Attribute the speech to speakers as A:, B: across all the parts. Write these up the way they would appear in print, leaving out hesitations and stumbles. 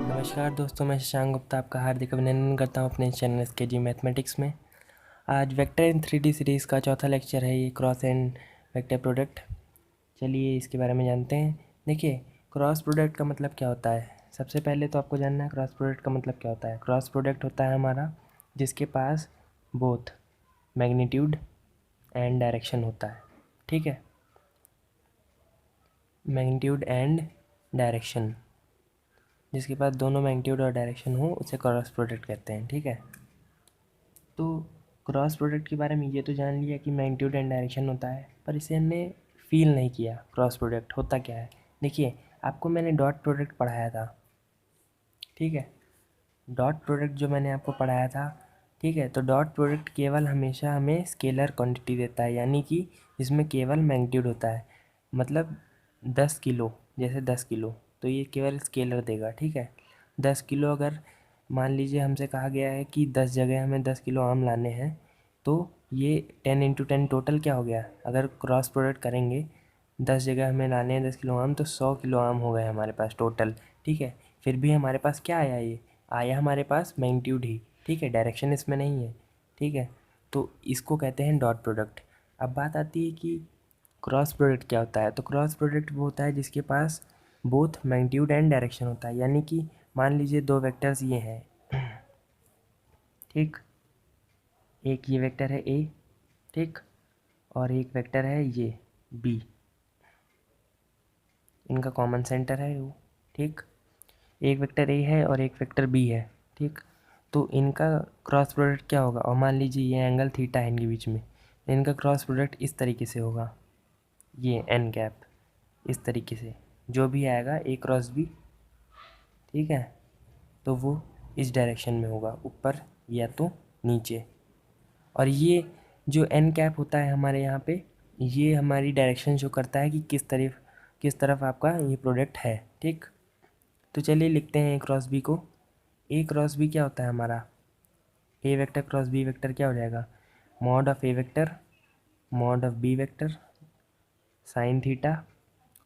A: नमस्कार दोस्तों, मैं शशांक गुप्ता आपका हार्दिक अभिनंदन करता हूं अपने चैनल एसकेजी मैथमेटिक्स में। आज वेक्टर इन 3D सीरीज़ का चौथा लेक्चर है, ये क्रॉस एंड वेक्टर प्रोडक्ट। चलिए इसके बारे में जानते हैं। देखिए, क्रॉस प्रोडक्ट का मतलब क्या होता है। सबसे पहले तो आपको जानना है क्रॉस प्रोडक्ट का मतलब क्या होता है। क्रॉस प्रोडक्ट होता है हमारा जिसके पास बोथ मैग्नीट्यूड एंड डायरेक्शन होता है। ठीक है, मैग्नीट्यूड एंड डायरेक्शन, जिसके पास दोनों मैग्नीट्यूड और डायरेक्शन हो उसे क्रॉस प्रोडक्ट कहते हैं। ठीक है, तो क्रॉस प्रोडक्ट के बारे में ये तो जान लिया कि मैग्नीट्यूड एंड डायरेक्शन होता है, पर इसे हमने फील नहीं किया क्रॉस प्रोडक्ट होता क्या है। देखिए, आपको मैंने डॉट प्रोडक्ट पढ़ाया था। ठीक है, डॉट प्रोडक्ट जो मैंने आपको पढ़ाया था, ठीक है, तो डॉट प्रोडक्ट केवल हमेशा हमें स्केलर क्वांटिटी देता है, यानी कि इसमें केवल मैग्नीट्यूड होता है। मतलब 10 किलो, जैसे 10 किलो, तो ये केवल स्केलर देगा। ठीक है, 10 किलो अगर मान लीजिए हमसे कहा गया है कि 10 जगह हमें 10 किलो आम लाने हैं, तो ये 10 इंटू 10 टोटल क्या हो गया। अगर क्रॉस प्रोडक्ट करेंगे, 10 जगह हमें लाने हैं 10 किलो आम, तो 100 किलो आम हो गए हमारे पास टोटल। ठीक है, फिर भी हमारे पास क्या आया, ये आया हमारे पास मैग्नीट्यूड ही। ठीक है, डायरेक्शन इसमें नहीं है। ठीक है, तो इसको कहते हैं डॉट प्रोडक्ट। अब बात आती है कि क्रॉस प्रोडक्ट क्या होता है। तो क्रॉस प्रोडक्ट वो होता है जिसके पास बोथ मैग्नीट्यूड एंड डायरेक्शन होता है, यानी कि मान लीजिए दो वेक्टर्स ये हैं। ठीक, एक ये वेक्टर है ए, ठीक, और एक वेक्टर है ये बी, इनका कॉमन सेंटर है वो। ठीक, एक वेक्टर ए है और एक वेक्टर बी है। ठीक, तो इनका क्रॉस प्रोडक्ट क्या होगा। और मान लीजिए ये एंगल थीटा है इनके बीच में, इनका क्रॉस प्रोडक्ट इस तरीके से होगा, ये एन कैप इस तरीके से, जो भी आएगा ए क्रॉस बी। ठीक है, तो वो इस डायरेक्शन में होगा, ऊपर या तो नीचे। और ये जो एन कैप होता है हमारे यहाँ पे, ये हमारी डायरेक्शन शो करता है कि किस तरफ आपका ये प्रोडक्ट है। ठीक, तो चलिए लिखते हैं ए क्रॉस बी को। ए क्रॉस बी क्या होता है हमारा, A vector cross B vector क्या हो जाएगा, mod of A vector mod of B vector sine theta,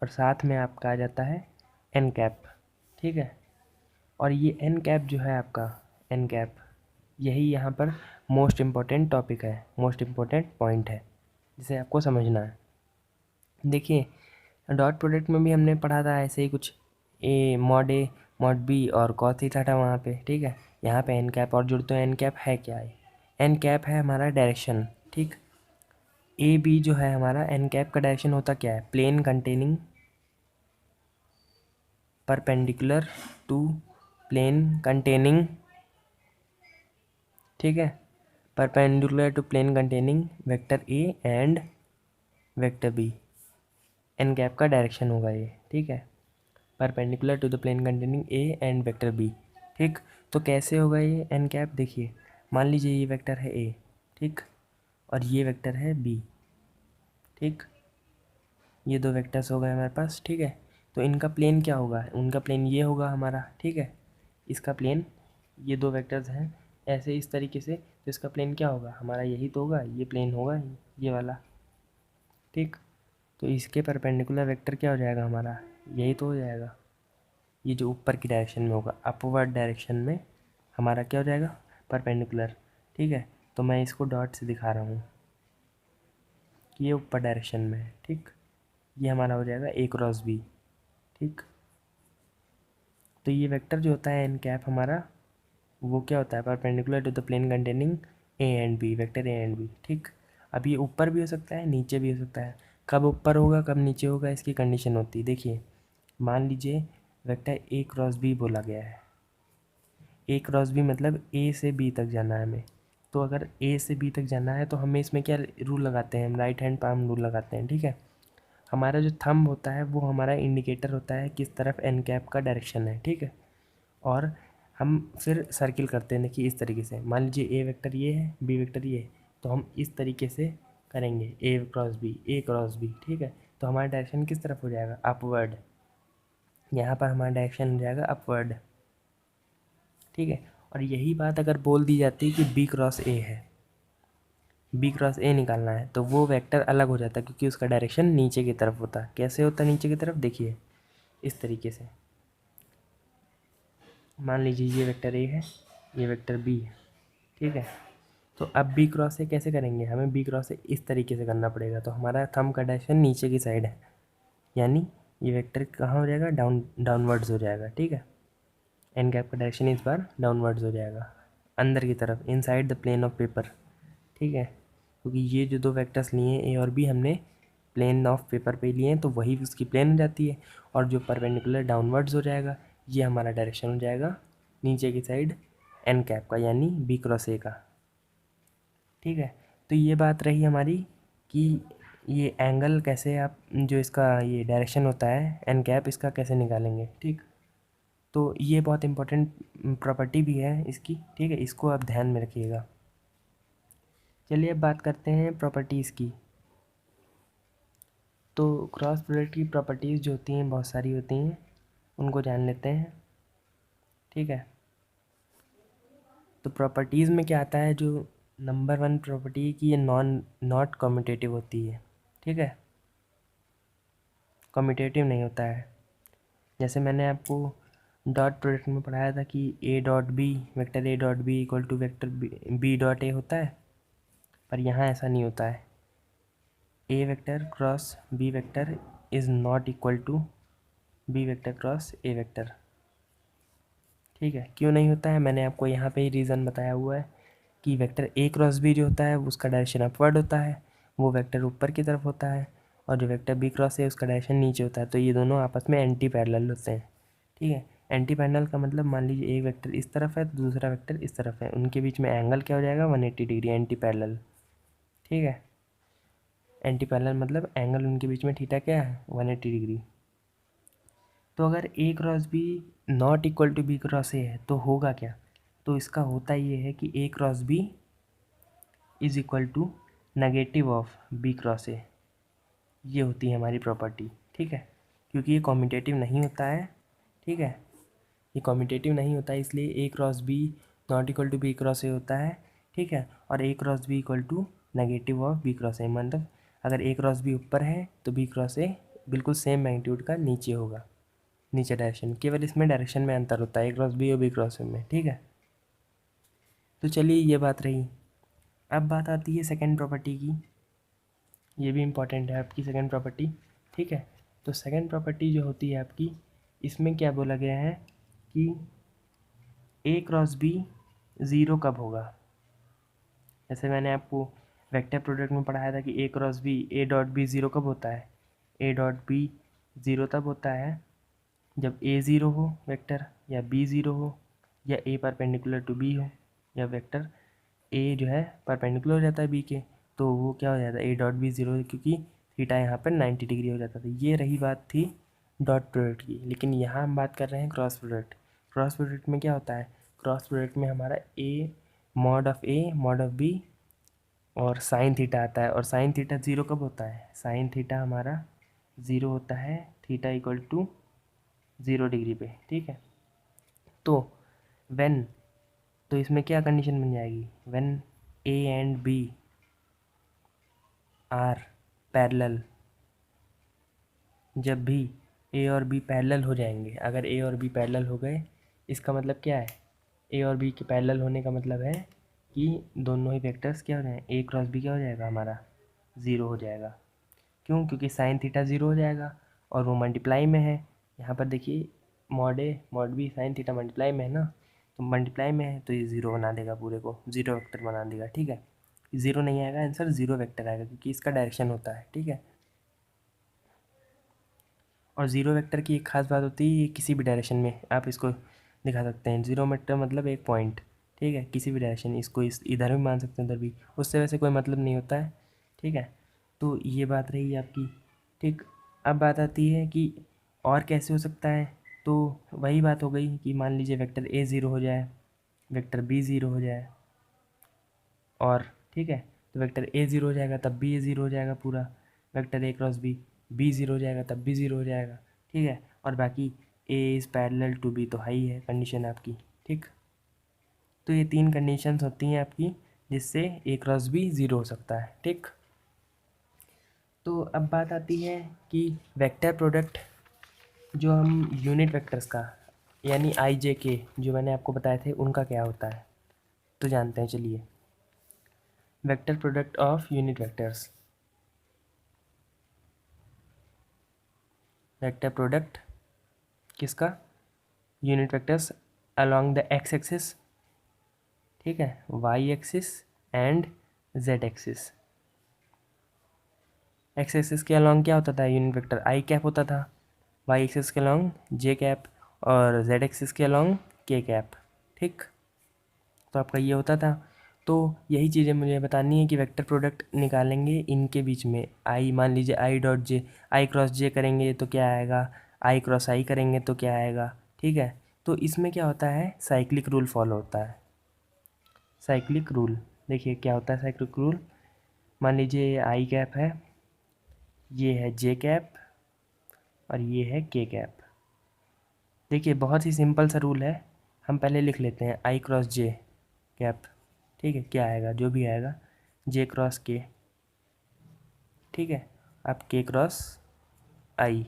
A: और साथ में आपका आ जाता है एन कैप। ठीक है, और ये एन कैप जो है आपका, एन कैप, यही यहाँ पर मोस्ट इम्पॉर्टेंट टॉपिक है, मोस्ट इम्पॉर्टेंट पॉइंट है जिसे आपको समझना है। देखिए, डॉट प्रोडक्ट में भी हमने पढ़ा था ऐसे ही कुछ, ए मॉड बी और कॉस थीटा था वहाँ पे। ठीक है, यहाँ पे एन कैप और जुड़ते हैं। एन कैप है क्या है, एन कैप है हमारा डायरेक्शन। ठीक, ए बी जो है हमारा, एन कैप का डायरेक्शन होता क्या है, plane containing perpendicular to plane containing, ठीक है, perpendicular to plane containing vector A and vector B. N cap का डायरेक्शन होगा ये। ठीक है, perpendicular to the plane containing A and vector B. ठीक, तो कैसे होगा ये एन कैप। देखिए, मान लीजिए ये वेक्टर है ए, ठीक, और ये वेक्टर है बी। ठीक, ये दो वेक्टर्स हो गए हमारे पास। ठीक है, तो इनका प्लेन क्या होगा, उनका प्लेन ये होगा हमारा। ठीक है, इसका प्लेन, ये दो वेक्टर्स हैं ऐसे इस तरीके से, तो इसका प्लेन क्या होगा हमारा, यही तो होगा, ये प्लेन होगा ये वाला। ठीक, तो इसके परपेंडिकुलर वेक्टर क्या हो जाएगा हमारा, यही तो हो जाएगा, ये जो ऊपर की डायरेक्शन में होगा, अपवर्ड डायरेक्शन में हमारा क्या हो जाएगा, परपेंडिकुलर। ठीक है, तो मैं इसको डॉट से दिखा रहा हूँ कि ये ऊपर डायरेक्शन में है। ठीक, ये हमारा हो जाएगा ए क्रॉस बी। ठीक, तो ये वेक्टर जो होता है एन कैप हमारा, वो क्या होता है, perpendicular to the plane containing A and B, vector A and B. ठीक, अब ये ऊपर भी हो सकता है नीचे भी हो सकता है। कब ऊपर होगा कब नीचे होगा इसकी कंडीशन होती है। देखिए, मान लीजिए वेक्टर ए क्रॉस बी बोला गया है, ए क्रॉस बी मतलब ए से बी तक जाना है हमें। तो अगर ए से बी तक जाना है तो हमें इसमें क्या रूल लगाते हैं, हम राइट हैंड पाम रूल लगाते हैं। ठीक है, हमारा जो थंब होता है वो हमारा इंडिकेटर होता है किस तरफ एन कैप का डायरेक्शन है। ठीक है, और हम फिर सर्किल करते हैं। देखिए इस तरीके से, मान लीजिए ए वेक्टर ये है, बी वेक्टर ये है, तो हम इस तरीके से करेंगे ए cross B, A cross B. ठीक है, तो हमारा डायरेक्शन किस तरफ हो जाएगा, अपवर्ड। यहाँ पर हमारा डायरेक्शन हो जाएगा अपवर्ड। ठीक है, और यही बात अगर बोल दी जाती कि बी क्रॉस ए है, बी क्रॉस ए निकालना है तो वो वेक्टर अलग हो जाता है क्योंकि उसका डायरेक्शन नीचे की तरफ होता है। कैसे होता है नीचे की तरफ, देखिए इस तरीके से। मान लीजिए ये वेक्टर ए है, ये वेक्टर बी है, ठीक है। तो अब बी क्रॉस ए कैसे करेंगे, हमें बी क्रॉस ए इस तरीके से करना पड़ेगा। तो हमारा थंब का डायरेक्शन नीचे की साइड है, यानी ये वेक्टर कहाँ हो जाएगा, डाउनवर्ड्स हो जाएगा, ठीक है। एन कैप का डायरेक्शन इस बार डाउनवर्ड्स हो जाएगा, अंदर की तरफ, inside the plane of paper, ठीक है। क्योंकि ये जो दो वेक्टर्स लिए ए और बी हमने प्लेन ऑफ पेपर पे लिए हैं तो वही उसकी प्लेन हो जाती है। और जो परपेंडिकुलर डाउनवर्ड्स हो जाएगा ये हमारा डायरेक्शन हो जाएगा नीचे की साइड एन कैप का, यानी बी क्रॉस ए का, ठीक है। तो ये बात रही हमारी कि ये एंगल कैसे, आप जो इसका ये डायरेक्शन होता है एन कैप, इसका कैसे निकालेंगे, ठीक। तो ये बहुत इंपॉर्टेंट प्रॉपर्टी भी है इसकी, ठीक है, इसको आप ध्यान में रखिएगा। चलिए अब बात करते हैं प्रॉपर्टीज़ की। तो क्रॉस प्रोडक्ट की प्रॉपर्टीज़ जो होती हैं बहुत सारी होती हैं, उनको जान लेते हैं, ठीक है। तो प्रॉपर्टीज़ में क्या आता है, जो नंबर 1 प्रॉपर्टी की ये नॉट कम्यूटेटिव होती है, ठीक है, कम्यूटेटिव नहीं होता है। जैसे मैंने आपको डॉट प्रोडक्ट में पढ़ाया था कि A dot B, vector A dot B equal to vector B dot A होता है, पर यहाँ ऐसा नहीं होता है। A vector cross B vector is not equal to B vector cross A vector, ठीक है। क्यों नहीं होता है, मैंने आपको यहाँ पे ही रीज़न बताया हुआ है कि वेक्टर ए क्रॉस बी जो होता है उसका डायरेक्शन अपवर्ड होता है, वो वेक्टर ऊपर की तरफ होता है, और जो वेक्टर बी क्रॉस है उसका डायरेक्शन नीचे होता है। तो ये दोनों आपस में एंटी पैरेलल होते हैं, ठीक है। एंटी पैरेलल का मतलब, मान लीजिए एक वेक्टर इस तरफ है तो दूसरा वेक्टर इस तरफ है, उनके बीच में एंगल क्या हो जाएगा, 180 डिग्री, एंटी पैरेलल, ठीक है। एंटी पैरेलल मतलब एंगल उनके बीच में थीटा क्या है, 180 डिग्री। तो अगर A cross B not equal to B cross A है तो होगा क्या, तो इसका होता ये है कि A cross B is equal to negative of B cross A, ये होती है हमारी प्रॉपर्टी, ठीक है। क्योंकि ये कॉम्यूटेटिव नहीं होता है, ठीक है, ये कॉम्यूटेटिव नहीं होता है, इसलिए A cross B not equal to B cross A होता है, ठीक है। और A cross B equal to negative of B cross A, मतलब अगर ए क्रॉस बी ऊपर है तो बी क्रॉस ए बिल्कुल सेम मैग्नीट्यूड का नीचे होगा, नीचे डायरेक्शन, केवल इसमें डायरेक्शन में अंतर होता है ए क्रॉस बी और बी क्रॉस ए में, ठीक है। तो चलिए ये बात रही। अब बात आती है सेकंड प्रॉपर्टी की, ये भी इम्पॉर्टेंट है आपकी सेकंड प्रॉपर्टी, ठीक है। तो सेकंड प्रॉपर्टी जो होती है आपकी, इसमें क्या बोला गया है कि ए क्रॉस बी ज़ीरो कब होगा। जैसे मैंने आपको वेक्टर प्रोडक्ट में पढ़ाया था कि A cross B, A dot B zero कब होता है, ए डॉट बी ज़ीरो तब होता है जब ए ज़ीरो हो वेक्टर, या बी ज़ीरो हो, या ए परपेंडिकुलर टू बी हो, या वेक्टर ए जो है परपेंडिकुलर हो जाता है बी के, तो वो क्या हो जाता है, ए डॉट बी ज़ीरो, क्योंकि थीटा यहाँ पर 90 डिग्री हो जाता था। ये रही बात थी डॉट प्रोडक्ट की। लेकिन यहाँ हम बात कर रहे हैं क्रॉस प्रोडक्ट। क्रॉस प्रोडक्ट में क्या होता है, क्रॉस प्रोडक्ट में हमारा ए मॉड ऑफ बी और साइन थीटा आता है, और साइन थीटा ज़ीरो कब होता है, साइन थीटा हमारा ज़ीरो होता है थीटा इक्वल टू 0 डिग्री पे, ठीक है। तो व्हेन, तो इसमें क्या कंडीशन बन जाएगी, when A and B are parallel, जब भी ए और बी पैरेलल हो जाएंगे, अगर ए और बी पैरेलल हो गए, इसका मतलब क्या है, ए और बी के पैरेलल होने का मतलब है कि दोनों ही वेक्टर्स क्या हो जाए, ए क्रॉस बी क्या हो जाएगा हमारा, ज़ीरो हो जाएगा। क्यों, क्योंकि साइन थीटा ज़ीरो हो जाएगा और वो मल्टीप्लाई में है। यहाँ पर देखिए mod A mod B sine theta multiply में है ना, तो मल्टीप्लाई में है तो ये ज़ीरो बना देगा, पूरे को ज़ीरो वेक्टर बना देगा, ठीक है। ज़ीरो नहीं आएगा आंसर, ज़ीरो वेक्टर आएगा क्योंकि इसका डायरेक्शन होता है, ठीक है। और ज़ीरो वेक्टर की एक खास बात होती है, ये किसी भी डायरेक्शन में आप इसको दिखा सकते हैं। ज़ीरो वेक्टर मतलब एक पॉइंट, ठीक है, किसी भी डायरेक्शन, इसको इधर भी मान सकते हैं उधर भी, उससे वैसे कोई मतलब नहीं होता है, ठीक है। तो ये बात रही आपकी, ठीक। अब बात आती है कि और कैसे हो सकता है, तो वही बात हो गई कि मान लीजिए वेक्टर ए ज़ीरो हो जाए, वेक्टर बी ज़ीरो हो जाए, और ठीक है, तो वेक्टर ए ज़ीरो हो जाएगा तब भी ए ज़ीरो हो जाएगा पूरा, vector A cross B B zero हो जाएगा तब भी ज़ीरो हो जाएगा, ठीक है। और बाकी A is parallel to B तो हाई है कंडीशन आपकी, ठीक। तो ये तीन कंडीशंस होती हैं आपकी जिससे ए क्रॉस बी ज़ीरो हो सकता है। ठीक, तो अब बात आती है कि वेक्टर प्रोडक्ट जो हम यूनिट वेक्टर्स का यानी आई जे के जो मैंने आपको बताए थे उनका क्या होता है, तो जानते हैं। चलिए, vector product of unit vectors, vector product किसका, unit vectors along the X axis, ठीक है, Y axis and Z axis. X axis के अलोंग क्या होता था, यूनिट वेक्टर आई कैप होता था, वाई एक्सिस के अलोंग जे कैप और जेड एक्सिस के अलोंग के कैप। ठीक, तो आपका ये होता था। तो यही चीज़ें मुझे बतानी है कि वेक्टर प्रोडक्ट निकालेंगे इनके बीच में। आई मान लीजिए I dot J, I cross जे करेंगे तो क्या आएगा, आई क्रॉस आई करेंगे तो क्या आएगा। ठीक है, तो इसमें क्या होता है, साइक्लिक रूल फॉलो होता है। साइक्लिक रूल, देखिए क्या होता है साइक्लिक रूल। मान लीजिए ये आई कैप है, ये है जे कैप और ये है के कैप। देखिए बहुत ही सिंपल सा रूल है, हम पहले लिख लेते हैं आई क्रॉस जे कैप। ठीक है, क्या आएगा, जो भी आएगा जे क्रॉस के, ठीक है, अब के क्रॉस आई।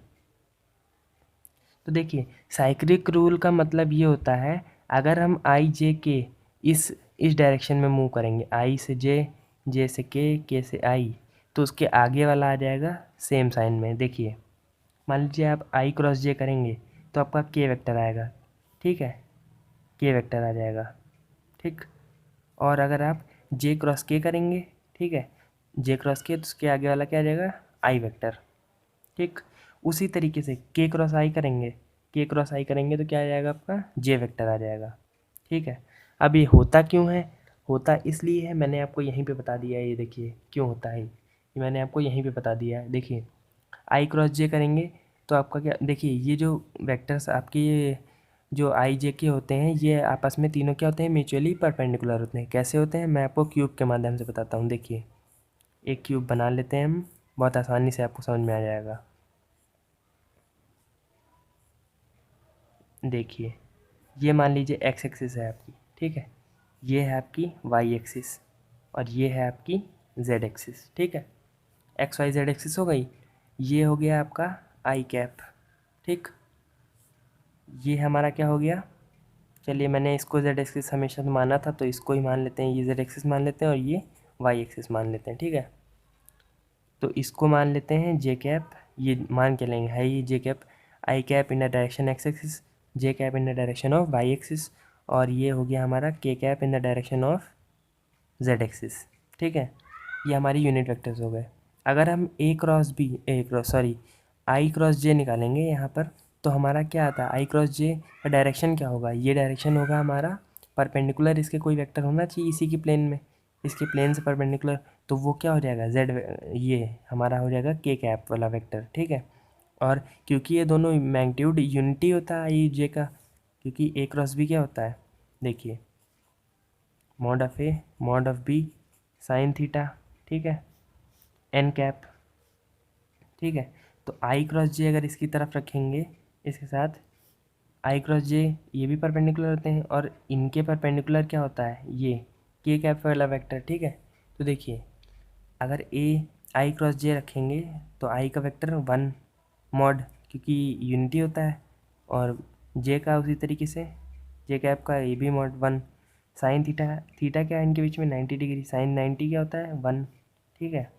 A: तो देखिए साइक्लिक रूल का मतलब ये होता है, अगर हम आई जे के इस डायरेक्शन में मूव करेंगे, आई से जे, जे से के से आई, तो उसके आगे वाला आ जाएगा सेम साइन में। देखिए मान लीजिए आप आई क्रॉस जे करेंगे तो आपका के वेक्टर आएगा, ठीक है, के वेक्टर आ जाएगा। ठीक, और अगर आप जे क्रॉस के करेंगे, ठीक है, जे क्रॉस के, तो उसके आगे वाला क्या आ जाएगा, आई वेक्टर। ठीक, उसी तरीके से के क्रॉस आई करेंगे, के क्रॉस आई करेंगे तो क्या आ जाएगा, आपका जे वेक्टर आ जाएगा। ठीक है, अब ये होता क्यों है, होता इसलिए है, मैंने आपको यहीं पे बता दिया है। ये देखिए क्यों होता है, ये मैंने आपको यहीं पे बता दिया है। देखिए आई क्रॉस जे करेंगे तो आपका क्या, देखिए ये जो वेक्टर्स आपके ये जो आई जे के होते हैं, ये आपस में तीनों क्या होते हैं, म्यूचुअली परपेंडिकुलर होते हैं। कैसे होते हैं, मैं आपको क्यूब के माध्यम से बताता हूँ। देखिए एक क्यूब बना लेते हैं हम, बहुत आसानी से आपको समझ में आ जाएगा। देखिए ये मान लीजिए एक्स एक्सिस है आपकी, ठीक है, ये है आपकी वाई एक्सिस और ये है आपकी जेड एक्सिस। ठीक है, एक्स वाई जेड एक्सिस हो गई, ये हो गया आपका आई कैप। ठीक, ये हमारा क्या हो गया, चलिए मैंने इसको जेड एक्सिस हमेशा से माना था तो इसको ही मान लेते हैं, ये जेड एक्सिस मान लेते हैं और ये वाई एक्सिस मान लेते हैं। ठीक है, तो इसको मान लेते हैं जे कैप, ये मान के लेंगे है ये J cap, I cap in the direction X axis, J cap in the direction of Y axis, और ये हो गया हमारा K cap in the direction of Z axis. ठीक है, ये हमारी यूनिट वेक्टर्स हो गए। अगर हम A cross B, A cross sorry I cross J निकालेंगे यहाँ पर, तो हमारा क्या आता है, आई क्रॉस जे का डायरेक्शन क्या होगा, ये डायरेक्शन होगा हमारा परपेंडिकुलर, इसके कोई वेक्टर होना चाहिए इसी की प्लेन में, इसके प्लेन से परपेंडिकुलर, तो वो क्या हो जाएगा, जेड, ये हमारा हो जाएगा के कैप वाला वेक्टर। ठीक है, और क्योंकि ये दोनों मैग्नीट्यूड यूनिटी होता है आई जे का, क्योंकि ए क्रॉस बी क्या होता है, देखिए mod of A mod of B sine theta, ठीक है, एन कैप। ठीक है, तो आई क्रॉस जे अगर इसकी तरफ रखेंगे इसके साथ, आई क्रॉस जे ये भी परपेंडिकुलर होते हैं और इनके परपेंडिकुलर क्या होता है, ये के कैप वाला वेक्टर। ठीक है, तो देखिए अगर ए आई क्रॉस जे रखेंगे तो आई का वेक्टर वन मॉड, क्योंकि यूनिटी होता है, और जे का उसी तरीके से जे कैप का A B mod one, sine theta, theta क्या है इनके बीच में 90 डिग्री, साइन 90 क्या होता है वन। ठीक है,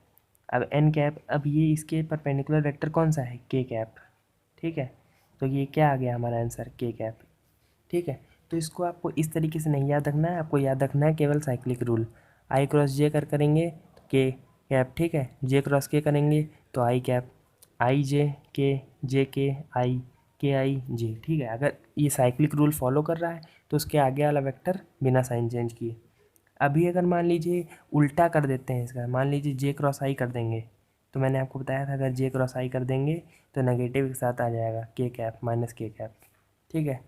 A: अब एन कैप, अब ये इसके परपेंडिकुलर वेक्टर कौन सा है, के कैप। ठीक है, तो ये क्या आ गया हमारा आंसर, के कैप। ठीक है, तो इसको आपको इस तरीके से नहीं याद रखना है, आपको याद रखना है केवल साइक्लिक रूल। आई क्रॉस जे करेंगे तो के कैप, ठीक है, जे क्रॉस के करेंगे तो आई कैप, आई जे के आई जे। ठीक है, अगर ये साइक्लिक रूल फॉलो कर रहा है तो उसके आगे वाला वेक्टर बिना साइन चेंज किए। अभी अगर मान लीजिए उल्टा कर देते हैं इसका, मान लीजिए जे क्रॉस आई कर देंगे, तो मैंने आपको बताया था अगर जे क्रॉस आई कर देंगे तो नेगेटिव के साथ आ जाएगा के कैप माइनस के कैप। ठीक है,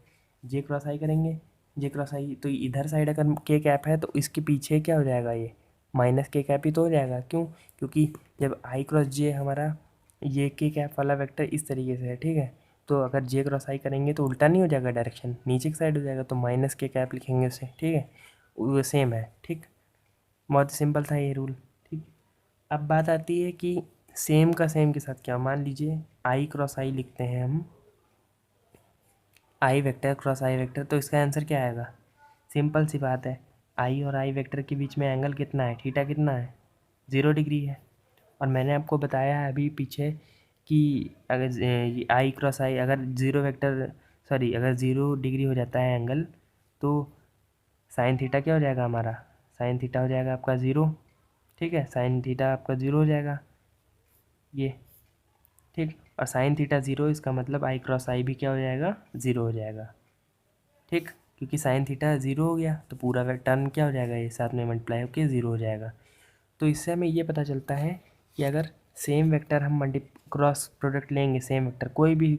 A: जे क्रॉस आई करेंगे, जे क्रॉस आई तो इधर साइड अगर के कैप है तो इसके पीछे क्या हो जाएगा, ये माइनस के कैप ही तो हो जाएगा। क्यों, क्योंकि जब आई क्रॉस जे हमारा ये के कैप वाला वेक्टर इस तरीके से है, ठीक है, तो अगर जे क्रॉस आई करेंगे तो उल्टा नहीं हो जाएगा, डायरेक्शन नीचे की साइड हो जाएगा, तो माइनस के कैप लिखेंगे उसे। ठीक है, वो सेम है। ठीक, बहुत ही सिंपल था ये रूल। ठीक, अब बात आती है कि सेम का सेम के साथ क्या। मान लीजिए आई क्रॉस आई लिखते हैं हम, आई वेक्टर क्रॉस आई वेक्टर, तो इसका आंसर क्या आएगा। सिंपल सी बात है, आई और आई वेक्टर के बीच में एंगल कितना है, थीटा कितना है, 0 डिग्री है। और मैंने आपको बताया है अभी पीछे कि अगर आई क्रॉस आई अगर अगर 0 डिग्री हो जाता है एंगल, तो साइन थीटा क्या हो जाएगा हमारा, साइन थीटा हो जाएगा आपका 0। ठीक है, साइन थीटा आपका 0 हो जाएगा ये। ठीक, और साइन थीटा 0, इसका मतलब आई क्रॉस आई भी क्या हो जाएगा, 0 हो जाएगा। ठीक, क्योंकि साइन थीटा 0 हो गया तो पूरा टर्म क्या हो जाएगा, ये साथ में मल्टीप्लाई होकर 0 हो जाएगा। तो इससे हमें ये पता चलता है कि अगर सेम वेक्टर हम क्रॉस प्रोडक्ट लेंगे, सेम वेक्टर कोई भी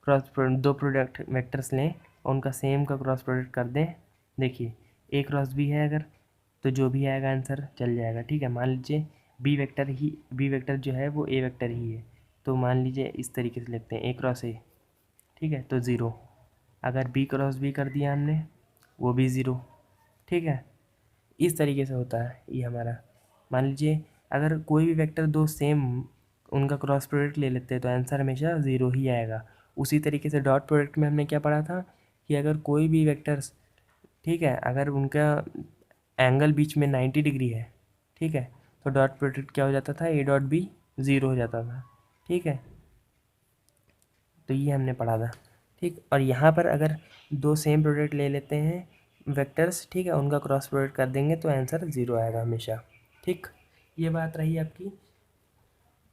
A: दो प्रोडक्ट वेक्टर्स लें और उनका सेम का क्रॉस प्रोडक्ट कर दें, देखिए ए क्रॉस बी है अगर, तो जो भी आएगा आंसर चल जाएगा। ठीक है, मान लीजिए बी वेक्टर जो है वो ए वेक्टर ही है, तो मान लीजिए इस तरीके से लिखते हैं ए क्रॉस ए। ठीक है, तो 0। अगर बी क्रॉस बी कर दिया हमने, वो भी 0। ठीक है, इस तरीके से होता है ये हमारा। मान लीजिए अगर कोई भी वेक्टर दो सेम उनका क्रॉस प्रोडक्ट ले लेते हैं तो आंसर हमेशा 0 ही आएगा। उसी तरीके से डॉट प्रोडक्ट में हमने क्या पढ़ा था कि अगर कोई भी वेक्टर्स, ठीक है, अगर उनका एंगल बीच में 90 डिग्री है, ठीक है, तो डॉट प्रोडक्ट क्या हो जाता था, ए डॉट बी 0 हो जाता था। ठीक है, तो ये हमने पढ़ा था। ठीक, और यहाँ पर अगर दो सेम प्रोडक्ट ले लेते हैं वेक्टर्स, ठीक है, उनका क्रॉस प्रोडक्ट कर देंगे तो आंसर 0 आएगा हमेशा। ठीक, ये बात रही आपकी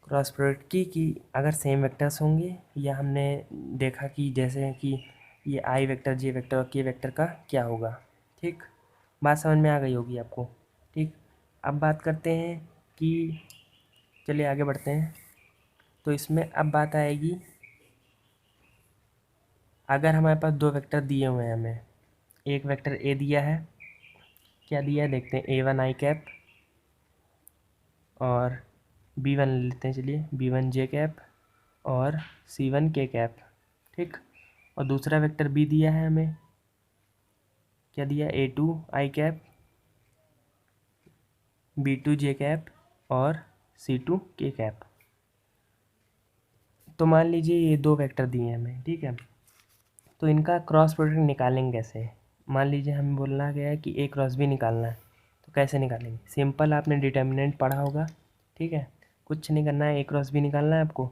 A: क्रॉस प्रोडक्ट की कि अगर सेम वेक्टर्स होंगे, या हमने देखा कि जैसे कि ये आई वेक्टर जे वेक्टर और के वेक्टर का क्या होगा। ठीक, बात समझ में आ गई होगी आपको। ठीक, अब बात करते हैं कि, चलिए आगे बढ़ते हैं। तो इसमें अब बात आएगी, अगर हमारे पास दो वेक्टर दिए हुए हैं हमें, एक वेक्टर ए दिया है, क्या दिया है देखते हैं, A1 आई कैप और B1 लेते हैं, चलिए B1 जे कैप और C1 के कैप। ठीक, और दूसरा वेक्टर बी दिया है हमें, क्या दिया, A2 आई कैप, B2 जे कैप और C2 के कैप। तो मान लीजिए ये दो वेक्टर दिए हैं हमें, ठीक है, तो इनका क्रॉस प्रोडक्ट निकालेंगे कैसे। मान लीजिए हमें बोलना गया है कि ए क्रॉस बी निकालना है, तो कैसे निकालेंगे। सिंपल, आपने डिटर्मिनेंट पढ़ा होगा। ठीक है, कुछ नहीं करना है, ए क्रॉस बी निकालना है आपको,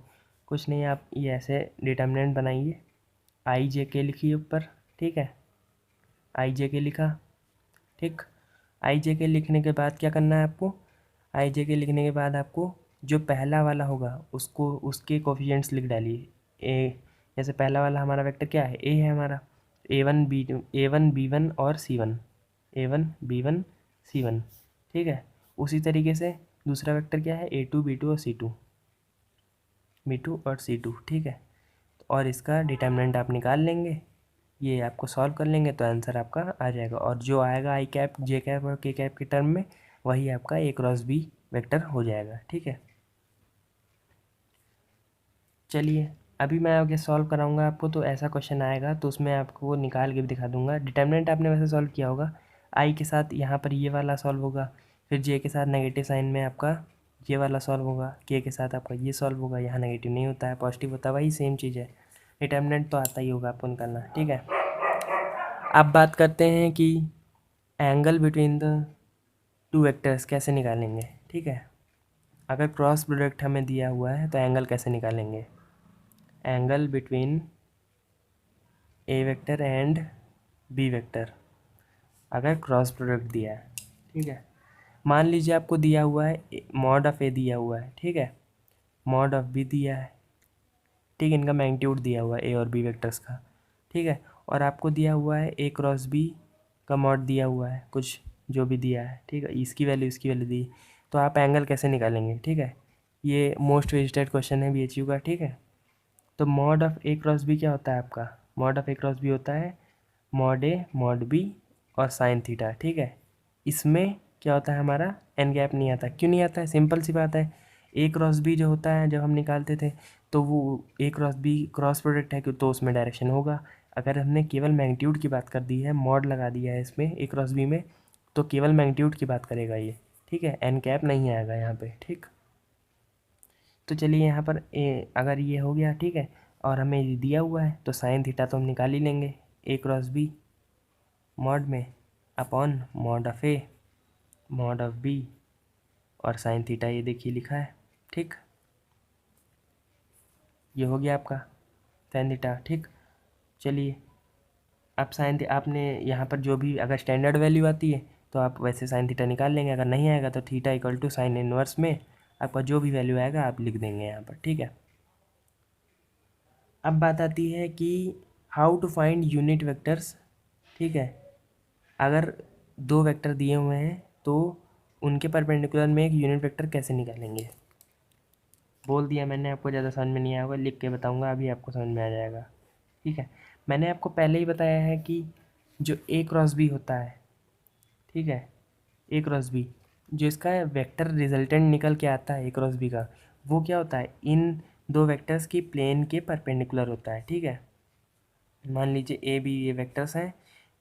A: कुछ नहीं, आप ये ऐसे डिटर्मिनेंट बनाइए, आई जे के लिखिए ऊपर। ठीक है, आई जे के लिखा। ठीक, आई जे के लिखने के बाद क्या करना है आपको, आई जे के लिखने के बाद आपको जो पहला वाला होगा उसको, उसके कोफिशिएंट्स लिख डालिए। ए, जैसे पहला वाला हमारा वेक्टर क्या है, ए है हमारा, A1 B1 और C1, A1 B1 C1। ठीक है, उसी तरीके से दूसरा वेक्टर क्या है, A2 B2 और C2। ठीक है, और इसका डिटर्मिनेंट आप निकाल लेंगे, ये आपको सॉल्व कर लेंगे तो आंसर आपका आ जाएगा। और जो आएगा आई कैप जे कैप और के कैप के टर्म में, वही आपका ए क्रॉस बी वेक्टर हो जाएगा। ठीक है, चलिए अभी मैं आगे सॉल्व कराऊंगा आपको, तो ऐसा क्वेश्चन आएगा तो उसमें आपको निकाल के भी दिखा दूंगा। डिटर्मिनेंट आपने वैसे सॉल्व किया होगा, आई के साथ यहाँ पर ये वाला सॉल्व होगा, फिर जे के साथ नेगेटिव साइन में आपका ये वाला सॉल्व होगा, के साथ आपका ये सॉल्व होगा, यहाँ नेगेटिव नहीं होता है, पॉजिटिव होता है, वही सेम चीज़ है। डिटर्मिनेंट तो आता ही होगा आपको निकालना। ठीक है, अब बात करते हैं कि angle between the two vectors कैसे निकालेंगे। ठीक है, अगर क्रॉस प्रोडक्ट हमें दिया हुआ है तो एंगल कैसे निकालेंगे। Angle between A vector and B vector, अगर क्रॉस प्रोडक्ट दिया है, ठीक है, मान लीजिए आपको दिया हुआ है मॉड ऑफ ए दिया हुआ है, ठीक है, मॉड ऑफ बी दिया है, ठीक है, इनका मैग्नीट्यूड दिया हुआ है ए और बी वेक्टर्स का। ठीक है, और आपको दिया हुआ है ए क्रॉस बी का मॉड दिया हुआ है, कुछ जो भी दिया है, ठीक है, इसकी वैल्यू दी, तो आप एंगल कैसे निकालेंगे। ठीक है, ये मोस्ट विजिटेड क्वेश्चन है BHU का। ठीक है, तो mod of A cross B क्या होता है आपका, mod of A cross B होता है मॉड ए मॉड बी और साइन थीटा। ठीक है, इसमें क्या होता है हमारा, एन गैप नहीं आता। क्यों नहीं आता है, सिंपल सी बात है, ए क्रॉस बी जो होता है जब हम निकालते थे तो वो ए क्रॉस बी क्रॉस प्रोडक्ट है, तो उसमें डायरेक्शन होगा। अगर हमने केवल मैग्नीट्यूड की बात कर दी है, मॉड लगा दिया है इसमें ए क्रॉस बी में, तो केवल मैग्नीट्यूड की बात करेगा ये। ठीक है, एन कैप नहीं आएगा यहाँ पे, ठीक। तो चलिए यहाँ पर अगर ये हो गया, ठीक है, और हमें ये दिया हुआ है तो साइन थीटा तो हम निकाल ही लेंगे, ए क्रॉस बी मॉड में अपॉन मॉड ऑफ बी और साइन थीटा ये देखिए लिखा है, ठीक। ये हो गया आपका साइन थीटा, ठीक। चलिए अब आपने यहाँ पर जो भी अगर स्टैंडर्ड वैल्यू आती है तो आप वैसे साइन थीटा निकाल लेंगे, अगर नहीं आएगा तो theta equal to sine inverse में आपका जो भी वैल्यू आएगा आप लिख देंगे यहाँ पर, ठीक है। अब बात आती है कि how to find unit vectors, ठीक है। अगर दो वेक्टर दिए हुए हैं तो उनके परपेंडिकुलर में एक यूनिट वेक्टर कैसे निकालेंगे। बोल दिया मैंने, आपको ज़्यादा समझ में नहीं आया होगा, लिख के बताऊंगा, अभी आपको समझ में आ जाएगा, ठीक है। मैंने आपको पहले ही बताया है कि जो ए क्रॉस बी होता है, ठीक है, ए क्रॉस बी जो इसका वेक्टर रिजल्टेंट निकल के आता है ए क्रॉस बी का, वो क्या होता है, इन दो वेक्टर्स की प्लेन के परपेंडिकुलर होता है, ठीक है। मान लीजिए ए बी ये वेक्टर्स हैं,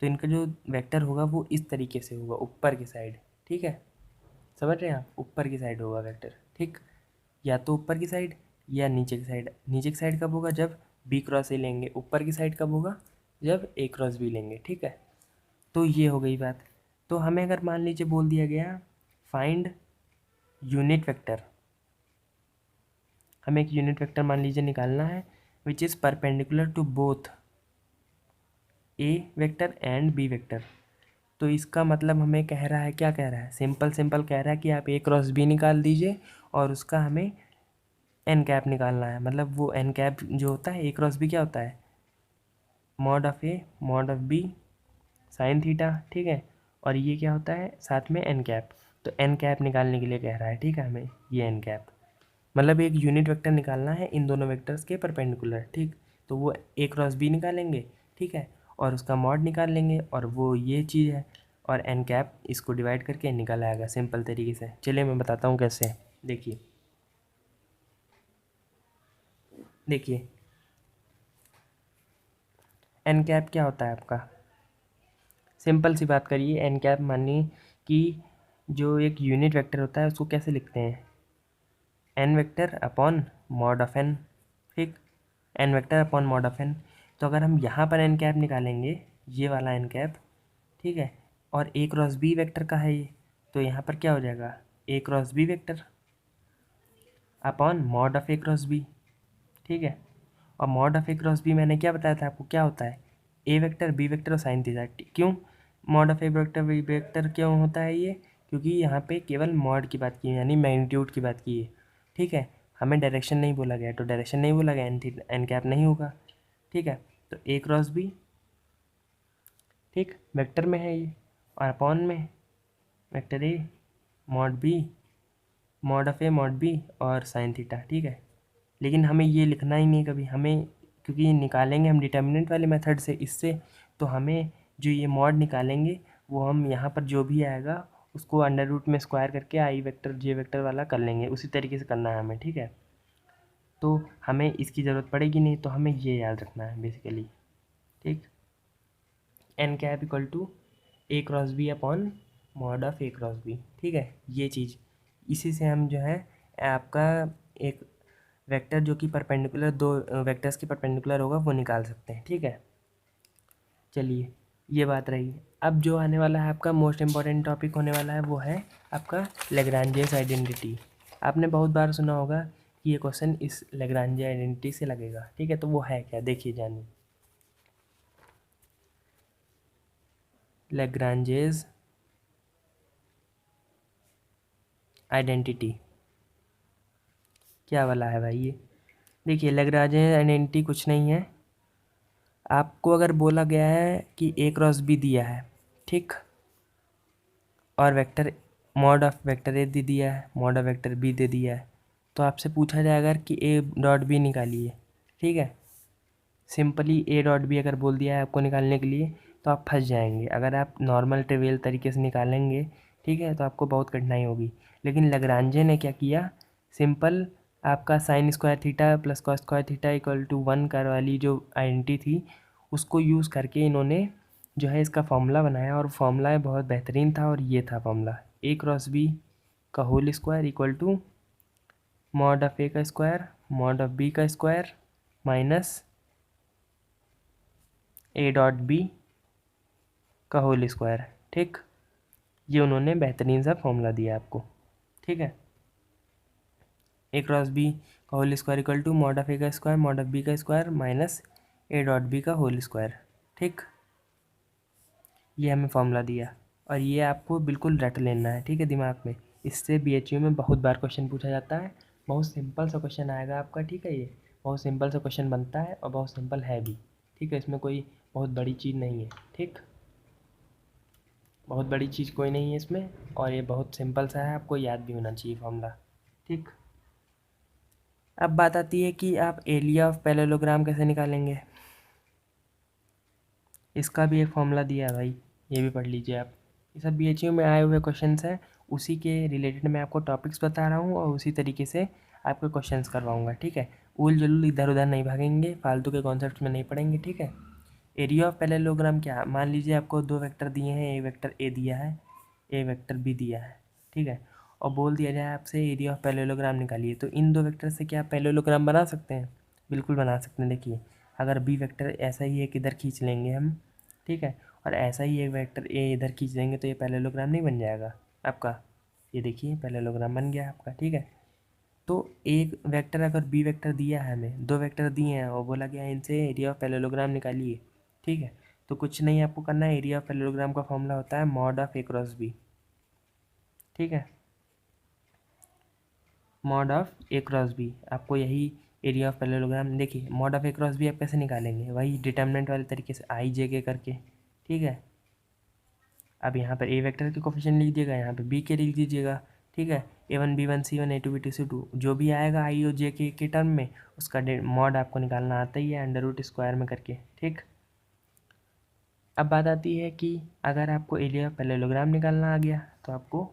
A: तो इनका जो वेक्टर होगा वो इस तरीके से होगा, ऊपर की साइड, ठीक है। समझ रहे हैं आप, ऊपर की साइड होगा वेक्टर, ठीक। या तो ऊपर की साइड या नीचे की साइड। नीचे की साइड कब होगा, जब बी क्रॉस ए लेंगे। ऊपर की साइड कब होगा, जब ए क्रॉस बी लेंगे, ठीक है। तो ये हो गई बात। तो हमें अगर मान लीजिए बोल दिया गया फाइंड यूनिट वेक्टर, हमें एक यूनिट वेक्टर मान लीजिए निकालना है which is perpendicular to both A vector and B vector. तो इसका मतलब हमें कह रहा है, क्या कह रहा है, सिंपल कह रहा है कि आप ए क्रॉस बी निकाल दीजिए और उसका हमें एन कैप निकालना है। मतलब वो एन कैप जो होता है, ए क्रॉस बी क्या होता है, mod of A mod of B sine theta, ठीक है। और ये क्या होता है साथ में एन कैप। तो एन कैप निकालने के लिए कह रहा है, ठीक है, हमें ये एन कैप मतलब एक यूनिट वेक्टर निकालना है इन दोनों वेक्टर्स के परपेंडिकुलर, ठीक। तो वो ए क्रॉस बी निकालेंगे, ठीक है, और उसका मॉड निकाल लेंगे और वो ये चीज़ है, और एन कैप इसको डिवाइड करके निकल आएगा सिंपल तरीके से। चलिए मैं बताता हूँ कैसे। देखिए देखिए एन कैप क्या होता है आपका, सिंपल सी बात करिए। एन कैप मानिए कि जो एक यूनिट वेक्टर होता है उसको कैसे लिखते हैं, N vector upon mod of N, ठीक। N vector upon mod of N. तो अगर हम यहाँ पर एन कैप निकालेंगे, ये वाला एन कैप, ठीक है, और ए क्रॉस बी वेक्टर का है ये, तो यहाँ पर क्या हो जाएगा, A cross B vector upon mod of A cross B, ठीक है। और mod of A cross B मैंने क्या बताया था आपको, क्या होता है, ए वेक्टर बी वेक्टर और साइन थीटा। क्यों mod of A vector B vector क्यों होता है ये, क्योंकि यहाँ पे केवल मॉड की बात की है, यानी मैग्नीट्यूड की बात की है, ठीक है। हमें डायरेक्शन नहीं बोला गया, तो डायरेक्शन नहीं बोला गया, एन कैप नहीं होगा, ठीक है। तो ए क्रॉस बी, ठीक, वेक्टर में है ये, और अपॉन में vector A mod B mod of A mod B और साइन थीटा, ठीक है। लेकिन हमें ये लिखना ही नहीं कभी, हमें क्योंकि निकालेंगे हम डिटर्मिनेंट वाले मेथड से इससे, तो हमें जो ये मॉड निकालेंगे वो हम यहाँ पर जो भी आएगा उसको अंडर रूट में स्क्वायर करके आई वेक्टर जे वेक्टर वाला कर लेंगे, उसी तरीके से करना है हमें, ठीक है। तो हमें इसकी ज़रूरत पड़ेगी नहीं, तो हमें ये याद रखना है बेसिकली, ठीक। N cap equal to A cross B upon mod of A cross B, ठीक है। ये चीज़ इसी से हम जो है आपका एक वेक्टर जो कि परपेंडिकुलर दो वेक्टर्स के परपेंडिकुलर होगा वो निकाल सकते हैं, ठीक है। चलिए ये बात रही। अब जो आने वाला है आपका मोस्ट इम्पॉर्टेंट टॉपिक होने वाला है वो है आपका लैग्रांजेस आइडेंटिटी। आपने बहुत बार सुना होगा कि ये क्वेश्चन इस लैग्रांजे आइडेंटिटी से लगेगा, ठीक है। तो वो है क्या, देखिए जानिए। लैग्रांजेस आइडेंटिटी क्या वाला है भाई ये। देखिए लैग्रांजे आइडेंटिटी कुछ नहीं है, आपको अगर बोला गया है कि ए क्रॉस बी दिया है, ठीक, और vector mod of vector A दे दिया है, मॉड ऑफ वेक्टर बी दे दिया है, तो आपसे पूछा जाएगा कि ए डॉट बी निकालिए, ठीक है। सिंपली ए डॉट बी अगर बोल दिया है आपको निकालने के लिए तो आप फंस जाएंगे। अगर आप नॉर्मल ट्रिवियल तरीके से निकालेंगे, ठीक है, तो आपको बहुत कठिनाई होगी। लेकिन लैग्रांजे ने क्या किया, सिंपल आपका sine square theta plus cos square theta equal to 1 कर वाली जो आइडेंटिटी थी उसको यूज़ करके इन्होंने जो है इसका फॉर्मूला बनाया, और फॉर्मूला बहुत बेहतरीन था, और ये था फॉर्मूला, ए क्रॉस बी का whole square equal to mod of A का स्क्वायर मॉड ऑफ बी का square minus A dot B का होल स्क्वायर। ठीक, ये उन्होंने बेहतरीन सा फॉर्मूला दिया आपको। ठीक है, ए क्रॉस बी का whole square equal to mod of A का स्क्वायर मॉड ऑफ बी का square minus A dot B का होल स्क्वायर। ठीक, ये हमें फॉर्मूला दिया और ये आपको बिल्कुल रट लेना है। ठीक है, दिमाग में। इससे BHU में बहुत बार क्वेश्चन पूछा जाता है। बहुत सिंपल सा क्वेश्चन आएगा आपका। ठीक है, ये बहुत सिंपल सा क्वेश्चन बनता है और बहुत सिंपल है भी। ठीक है, इसमें कोई बहुत बड़ी चीज़ नहीं है। ठीक, बहुत बड़ी चीज़ कोई नहीं है इसमें और ये बहुत सिंपल सा है, आपको याद भी होना चाहिए फॉर्मूला। ठीक, अब बात आती है कि आप एरिया ऑफ पैरेललोग्राम कैसे निकालेंगे। इसका भी एक फॉर्मूला दिया है भाई, ये भी पढ़ लीजिए आप। ये सब BHU में आए हुए क्वेश्चंस हैं, उसी के रिलेटेड मैं आपको टॉपिक्स बता रहा हूँ और उसी तरीके से आपके क्वेश्चंस करवाऊँगा। ठीक है, उल जुलूल इधर उधर नहीं भागेंगे, फालतू के कॉन्सेप्ट में नहीं पढ़ेंगे। ठीक है, एरिया ऑफ पैरेललोग्राम क्या, मान लीजिए आपको दो वेक्टर दिए हैं, ए वेक्टर ए दिया है, ए वेक्टर बी दिया है। ठीक है, और बोल दिया जाए आपसे एरिया ऑफ पैरेललोग्राम निकालिए, तो इन दो वेक्टर से क्या पैरेललोग्राम बना सकते हैं? बिल्कुल बना सकते हैं। देखिए, अगर बी वेक्टर ऐसा ही एक इधर खींच लेंगे हम, ठीक है, और ऐसा ही एक वेक्टर ए इधर खींच लेंगे तो ये पैरेललोग्राम नहीं बन जाएगा आपका। ये देखिए पैरेललोग्राम बन गया आपका। ठीक है, तो एक वेक्टर अगर बी वेक्टर दिया है, हमें दो वेक्टर दिए हैं और बोला गया इनसे एरिया ऑफ पैरेललोग्राम निकालिए। ठीक है, तो कुछ नहीं आपको करना है, एरिया ऑफ पैरेललोग्राम का फॉर्मूला होता है mod of A cross B. ठीक है, mod of A cross B, आपको यही एरिया ऑफ पैरेललोग्राम। देखिए, mod of A cross B आप कैसे निकालेंगे, वही डिटर्मिनेंट वाले तरीके से आई जे के करके। ठीक है, अब यहाँ पर ए वेक्टर के कोफिशिएंट लिख दीजिएगा, यहाँ पे बी के लिख दीजिएगा। ठीक है, A1 B1 C1 A2 B2 C2 जो भी आएगा आई और जे के टर्म में, उसका मॉड आपको निकालना आता ही है अंडर रूट स्क्वायर में करके। ठीक, अब बात आती है कि अगर आपको एरिया ऑफ पैरेललोग्राम निकालना आ गया तो आपको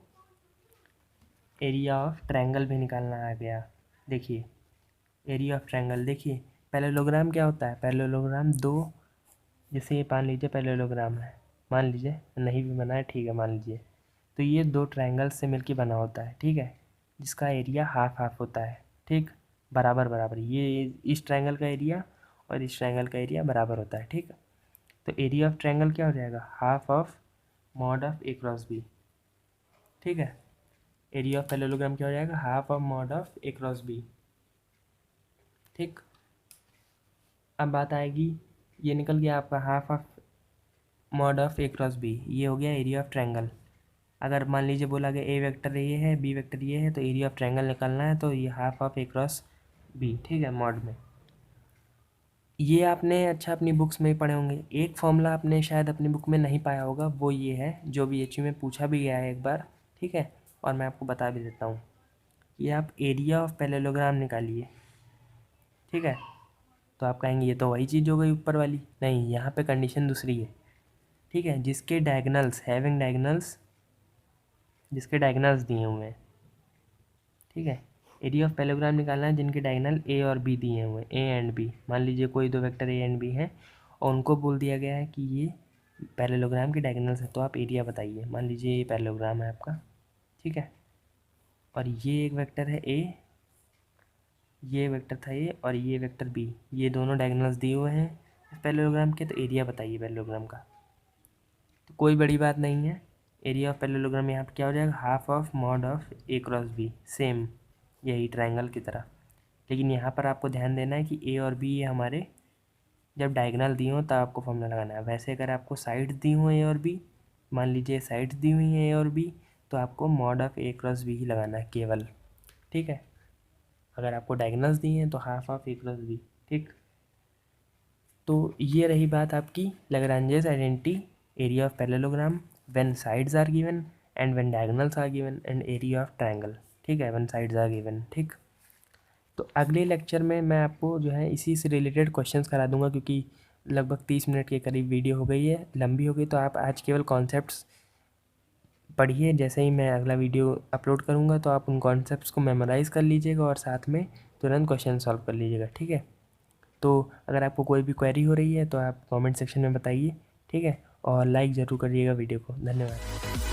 A: एरिया ऑफ ट्रायंगल भी निकालना आ गया। देखिए, एरिया ऑफ ट्रायंगल, देखिए पैरेललोग्राम क्या होता है, पैरेललोग्राम दो, जैसे ये मान लीजिए पैरेललोग्राम है, मान लीजिए नहीं भी बना है, ठीक है, मान लीजिए, तो ये दो ट्रायंगल्स से मिलकर बना होता है। ठीक है, जिसका एरिया हाफ हाफ होता है। ठीक, बराबर बराबर, ये इस ट्रायंगल का एरिया और इस ट्रायंगल का एरिया बराबर होता है। ठीक, तो एरिया ऑफ ट्रायंगल क्या हो जाएगा, half of mod of A cross B. ठीक है, एरिया ऑफ पैरेललोग्राम क्या हो जाएगा, half of mod of A cross B. ठीक, अब बात आएगी, ये निकल गया आपका half of mod of A cross B, ये हो गया एरिया ऑफ ट्रायंगल। अगर मान लीजिए बोला गया ए वेक्टर ये है, बी वेक्टर ये है, तो एरिया ऑफ ट्रायंगल निकालना है, तो ये half of A cross B. ठीक है, मॉड में ये आपने अच्छा अपनी बुक्स में ही पढ़े होंगे। एक फॉर्मूला आपने शायद अपनी बुक में नहीं पाया होगा, वो ये है जो BHU में पूछा भी गया है एक बार। ठीक है, और मैं आपको बता भी देता हूँ, ये आप एरिया ऑफ पैरेललोग्राम निकालिए। ठीक है, तो आप कहेंगे ये तो वही चीज़ हो गई ऊपर वाली, नहीं, यहाँ पे कंडीशन दूसरी है। ठीक है, जिसके डायगनल्स हैविंग डायगनल्स, जिसके डायगनल्स दिए हुए हैं। ठीक है, एरिया ऑफ पैरेललोग्राम निकालना है जिनके डायगनल ए और बी दिए हुए हैं, ए एंड बी। मान लीजिए कोई दो वेक्टर ए एंड बी हैं और उनको बोल दिया गया है कि ये पैरेललोग्राम के डायगनल्स है, तो आप एरिया बताइए। मान लीजिए ये पैरेललोग्राम है आपका। ठीक है, और ये एक वेक्टर है ए, ये वेक्टर था ए और ये वेक्टर बी, ये दोनों डायगनल्स दिए हुए हैं इस पैरेललोग्राम के, तो एरिया बताइए पैरेललोग्राम का। तो कोई बड़ी बात नहीं है, एरिया ऑफ पैरेललोग्राम यहाँ पर क्या हो जाएगा, half of mod of A cross B, same यही ट्रायंगल की तरह। लेकिन यहाँ पर आपको ध्यान देना है कि ए और बी ये हमारे जब डायगोनल दिए हों तब आपको फॉर्मूला लगाना है। वैसे अगर आपको साइड दी हुई ए और बी, मान लीजिए साइड्स दी हुई हैं ए और बी, तो आपको mod of A cross B ही लगाना है केवल। ठीक है, अगर आपको डायगोनल्स दी हैं तो half of A cross B. ठीक, तो ये रही बात आपकी Lagrange's identity, area of parallelogram when sides are given and when diagonals are given, and area of triangle. ठीक है, व्हेन साइड्स आर गिवन। ठीक, तो अगले लेक्चर में मैं आपको जो है इसी से रिलेटेड क्वेश्चंस करा दूंगा, क्योंकि लगभग 30 मिनट के करीब वीडियो हो गई है, लंबी हो गई, तो आप आज केवल कॉन्सेप्ट्स पढ़िए। जैसे ही मैं अगला वीडियो अपलोड करूंगा तो आप उन कॉन्सेप्ट्स को मेमोराइज़ कर लीजिएगा और साथ में तुरंत क्वेश्चन सॉल्व कर लीजिएगा। ठीक है, तो अगर आपको कोई भी क्वेरी हो रही है तो आप कमेंट सेक्शन में बताइए। ठीक है, और लाइक ज़रूर करिएगा वीडियो को। धन्यवाद।